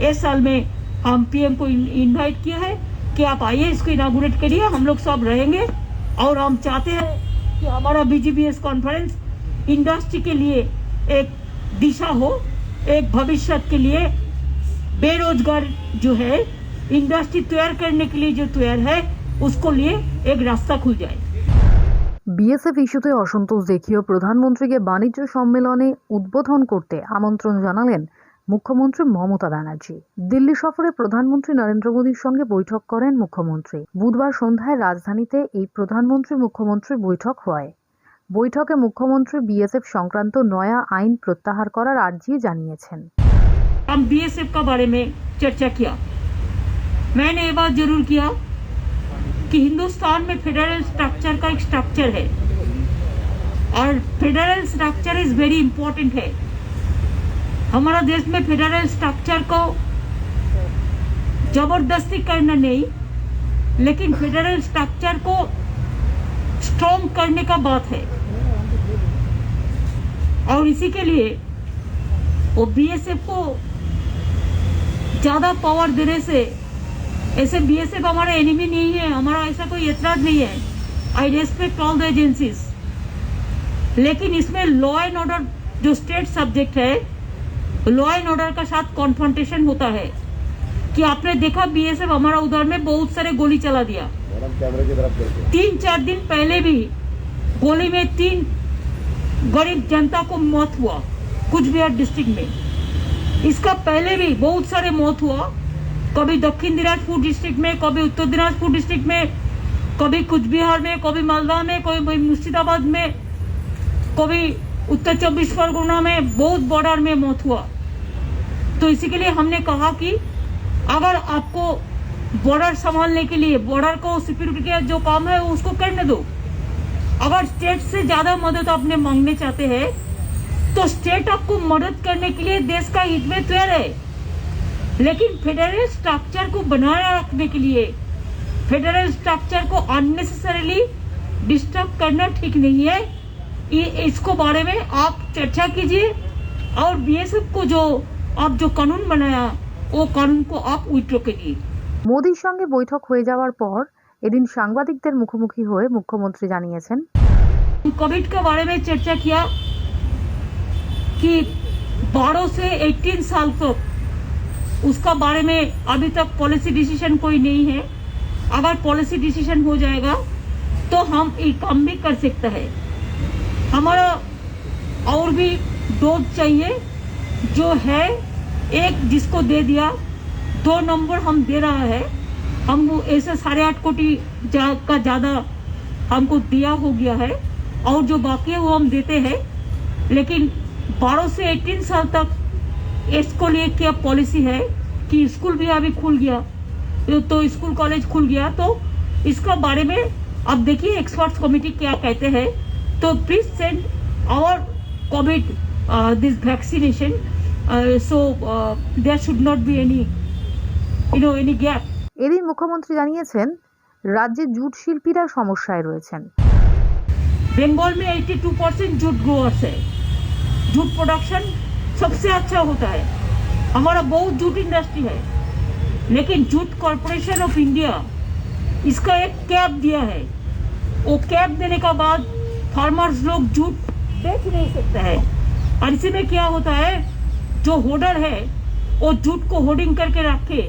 इस साल में हम पीएम को इनवाइट किया है कि आप आइए, इसको इनागुरेट करिए, हम लोग सब रहेंगे। और हम चाहते हैं कि हमारा बीजीबीएस कॉन्फ्रेंस इंडस्ट्री के लिए एक दिशा हो, एक भविष्य के लिए बेरोजगार जो है इंडस्ट्री तैयार करने के लिए जो तैयार है उसको लिए एक रास्ता खुल जाए। বিএসএফ ইস্যুতে অসন্তোষ দেখিয়ে প্রধানমন্ত্রীকে বাণিজ্য সম্মেলনে উদ্বোধন করতে আমন্ত্রণ জানালেন মুখ্যমন্ত্রী মমতা ব্যানার্জি। দিল্লি সফরে প্রধানমন্ত্রী নরেন্দ্র মোদীর সঙ্গে বৈঠক করেন মুখ্যমন্ত্রী। বুধবার সন্ধ্যায় রাজধানীতে এই প্রধানমন্ত্রী মুখ্যমন্ত্রীর বৈঠক হয়। বৈঠকে মুখ্যমন্ত্রী বিএসএফ সংক্রান্ত নয়া আইন প্রত্যাহার করার আর্জি জানিয়েছেন। हम बीएसएफ का बारे में चर्चा किया। मैंने ये बात जरूर किया कि हिंदुस्तान में फेडरल स्ट्रक्चर का एक स्ट्रक्चर है और federal structure is very important है। हमारा देश में फेडरल स्ट्रक्चर को जबरदस्ती करना नहीं, लेकिन फेडरल स्ट्रक्चर को स्ट्रॉन्ग करने का बात है। और इसी के लिए वो बीएसएफ को ज्यादा पावर देने से, ऐसे बीएसएफ हमारा एनिमी नहीं है, हमारा ऐसा कोई ऐतराज नहीं है। आई रेस्पेक्ट ऑल द एजेंसीज, लेकिन इसमें लॉ एंड ऑर्डर जो स्टेट सब्जेक्ट है, लॉ एंड ऑर्डर का साथ कॉन्फ्रंटेशन होता है। कि आपने देखा बीएसएफ हमारा उधर में बहुत सारे गोली चला दिया। 3-4 दिन पहले भी गोली में 3 गरीब जनता को मौत हुआ कुछ बिहार डिस्ट्रिक्ट में। इसका पहले भी बहुत सारे मौत हुआ, कभी दक्षिण दिनाजपुर डिस्ट्रिक्ट में, कभी उत्तर दिनाजपुर डिस्ट्रिक्ट में, कभी कुछ बिहार में, कभी मालदा में, कभी मुर्शिदाबाद में, कभी उत्तर 24 परगना में, बहुत बॉर्डर में मौत हुआ। तो इसी के लिए हमने कहा कि अगर आपको बॉर्डर संभालने के लिए, बॉर्डर को सिक्योरिटी का जो काम है उसको करने दो। अगर स्टेट से ज्यादा मदद आपने मांगने चाहते हैं तो स्टेट आपको मदद करने के लिए देश का हित में तैयार है, लेकिन फेडरल स्ट्रक्चर को बनाए रखने के लिए फेडरल स्ट्रक्चर को अननेसेसरीली डिस्टर्ब करना ठीक नहीं है। इसको बारे में आप चर्चा कीजिए और बीएसएफ को जो आप जो कानून बनाया वो कानून को आप विथड्रॉ कीजिए। মোদির সঙ্গে বৈঠক হয়ে যাওয়ার পর এদিন সাংবাদিকদের মুখোমুখি হয়ে মুখ্যমন্ত্রী জানিয়েছেন, कोविड के बारे में चर्चा किया कि 12 से 18 साल तक उसका बारे में अभी तक पॉलिसी डिसीजन कोई नहीं है। अगर पॉलिसी डिसीजन हो जाएगा तो हम ये काम भी कर सकते हैं। हमारा और भी डोज चाहिए जो है, एक जिसको दे दिया, 2 नंबर हम दे रहा है। हम ऐसे 8.5 कोटी का ज्यादा हमको दिया हो गया है और जो बाकी है वो हम देते हैं। लेकिन 12 से 18 साल तक इसको लिए क्या पॉलिसी है कि स्कूल भी अभी खुल गया, तो स्कूल कॉलेज खुल गया, तो इसका बारे में अब देखिए एक्सपर्ट्स कमेटी क्या कहते हैं। तो please send our covid this vaccination, so there should not be any gap. এদিন মুখ্যমন্ত্রী জানিয়েছেন রাজ্যে জুট শিল্পীরা সমস্যায় রয়েছেন। बंगाल में 82% जूट ग्रोअर्स है। जूट प्रोडक्शन सबसे अच्छा होता है, हमारा बहुत जूट इंडस्ट्री है। लेकिन जूट कॉर्पोरेशन ऑफ इंडिया इसका एक कैप दिया है। वो कैप देने का बाद फार्मर्स लोग जूट बेच नहीं सकते हैं। और इसी में क्या होता है, जो होल्डर है वो जूट को होल्डिंग करके रख के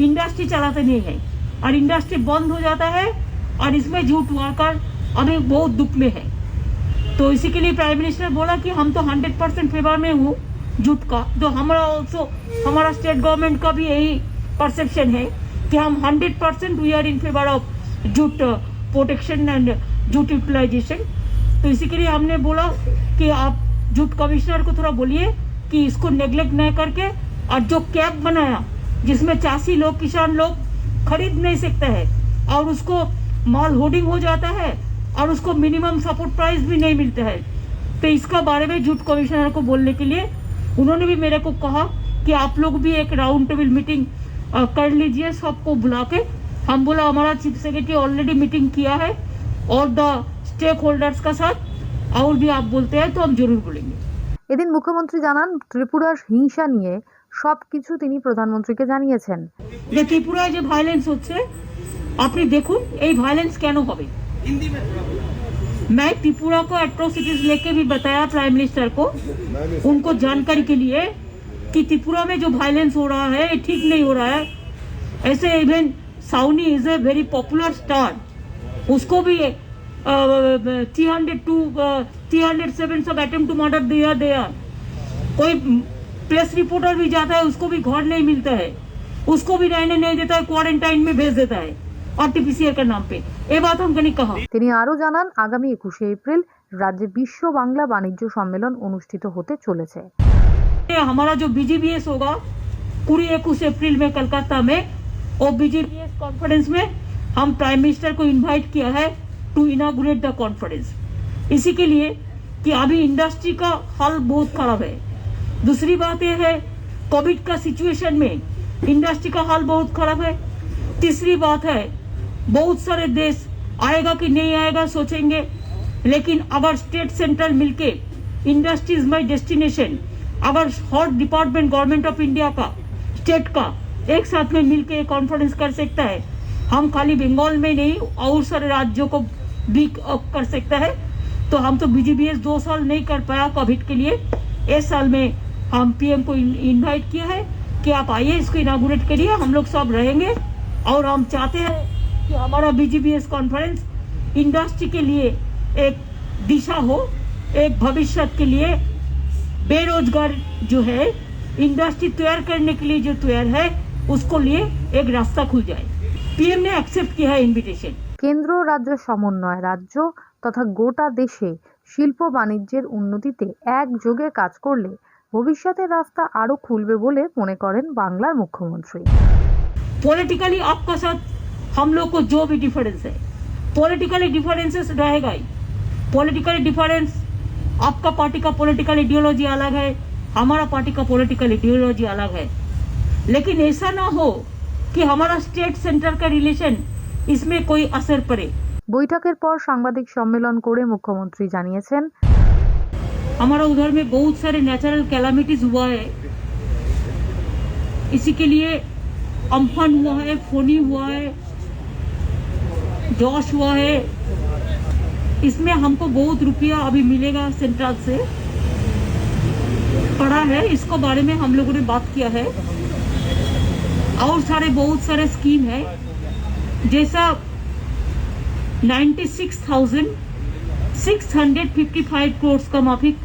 इंडस्ट्री चलाते नहीं है और इंडस्ट्री बंद हो जाता है और इसमें जूट वर्कर अभी बहुत दुख में है। तो इसी के लिए प्राइम मिनिस्टर बोला कि हम तो 100% फेवर में हूँ जूट का। तो हमारा स्टेट गवर्नमेंट का भी यही परसेप्शन है कि हम 100% we are in favour of jute protection and jute utilisation. तो इसी के लिए हमने बोला कि आप जूट कमिश्नर को थोड़ा बोलिए कि इसको नेग्लेक्ट न करके, और जो कैप बनाया जिसमें चासी लोग, किसान लोग खरीद नहीं सकते हैं और उसको माल होर्डिंग हो जाता है और उसको मिनिमम सपोर्ट प्राइस भी नहीं मिलता है। तो इसका बारे में जूट कमिश्नर को बोलने के लिए उन्होंने भी मेरे को कहा कि आप लोग भी एक राउंड टेबल मीटिंग कर लीजिए सबको बुला के। हम बोला हमारा चीफ सेक्रेटरी ऑलरेडी मीटिंग किया है और द स्टेक होल्डर्स का साथ, और भी आप बोलते हैं तो हम जरूर बोलेंगे। এদিন মুখ্যমন্ত্রী জানান ত্রিপুরার হিংসা নিয়ে সবকিছু তিনি প্রধানমন্ত্রীকে জানিয়েছেন। যে ত্রিপুরায় যে ভায়োলেন্স হচ্ছে আপনি দেখুন, এই ভায়োলেন্স কেন হবে। मैं त्रिपुरा को एट्रोसिटीज लेके भी बताया प्राइम मिनिस्टर को, उनको जानकारी के लिए कि त्रिपुरा में जो वायलेंस हो रहा है ये ठीक नहीं हो रहा है। ऐसे इवन साउनी is a very popular star, उसको भी 307 सब अटेम्प्ट टू मर्डर दिया। कोई प्रेस रिपोर्टर भी जाता है उसको भी घर नहीं मिलता है, उसको भी रहने नहीं देता है, क्वारंटाइन में भेज देता है आरटीपीसीआर के नाम पे। ये बात हमको नहीं कहा। তিনি আরও জানান, আগামী 21শে এপ্রিল রাজ্যে বিশ্ব বাংলা বাণিজ্য সম্মেলন অনুষ্ঠিত হতে চলেছে। हमारा जो बीजीबीएस होगा 20-21 अप्रैल में कलकत्ता में, और बीजीबीएस कॉन्फ्रेंस में हम प्राइम मिनिस्टर को इनवाइट किया है टू इनागुरेट द कॉन्फ्रेंस। इसी के लिए कि अभी इंडस्ट्री का हाल बहुत खराब है। दूसरी बात यह है कोविड का सिचुएशन में इंडस्ट्री का हाल बहुत खराब है। तीसरी बात है बहुत सारे देश आएगा कि नहीं आएगा सोचेंगे, लेकिन अगर स्टेट सेंट्रल मिलके इंडस्ट्री इज माई डेस्टिनेशन, अगर हर डिपार्टमेंट गवर्नमेंट ऑफ इंडिया का स्टेट का एक साथ में मिलके कॉन्फ्रेंस कर सकता है, हम खाली बंगाल में नहीं और सारे राज्यों को भी कर सकता है। तो हम तो बीजीबीएस 2 साल नहीं कर पाया कोविड के लिए, इस साल में हम पीएम को इनवाइट किया है कि आप आइए इसको इनागुरेट करिए, हम लोग सब रहेंगे। और हम चाहते हैं कि हमारा बीजीबीएस कॉन्फ्रेंस इंडस्ट्री के लिए एक दिशा हो, एक भविष्य के लिए बेरोजगार जो है इंडस्ट्री तैयार करने के लिए जो तैयार है उसको लिए एक रास्ता खुल जाए। पीएम ने एक्सेप्ट किया है इनविटेशन। কেন্দ্র রাজ্য সমন্বয় রাজ্য তথা গোটা দেশে শিল্প বাণিজ্যের উন্নতিতে একযোগে কাজ করলে ভবিষ্যতের রাস্তা আরও খুলবে বলে মনে করেন বাংলার মুখ্যমন্ত্রী। पॉलिटिकली आपका साथ हम लोग को जो भी डिफरेंस है, पॉलिटिकली डिफरेंसेस रहेगा ही। पॉलिटिकली डिफरेंस, आपका पार्टी का पॉलिटिकल आइडियोलॉजी अलग है, हमारा पार्टी का पॉलिटिकल आइडियोलॉजी अलग है, लेकिन ऐसा ना हो कि हमारा स्टेट सेंटर का रिलेशन इसमें कोई असर पड़े। বৈঠকের পর সাংবাদিক সম্মেলন করে মুখ্যমন্ত্রী জানিয়েছেন, हमारा उधर में बहुत सारे नेचुरल कैलामिटीज हुआ है, इसी के लिए अम्फन हुआ है, फोनी हुआ है, जॉश हुआ है। इसमें हमको बहुत रुपया अभी मिलेगा सेंट्रल से पड़ा है, इसको बारे में हम लोगों ने बात किया है। और बहुत सारे स्कीम है, जैसा 96,655 करोड़ का माफिक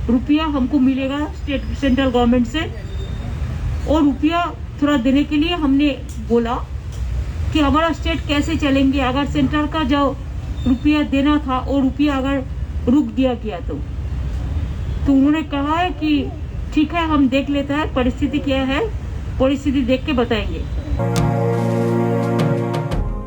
रुपया हमको मिलेगा स्टेट सेंट्रल गवर्नमेंट से। और रुपया थोड़ा देने के लिए हमने बोला कि हमारा स्टेट कैसे चलेंगे अगर सेंटर का जो रुपया देना था वो रुपया अगर रुक दिया गया तो उन्होंने कहा है कि ठीक है हम देख लेते हैं परिस्थिति क्या है, परिस्थिति देख के बताएंगे।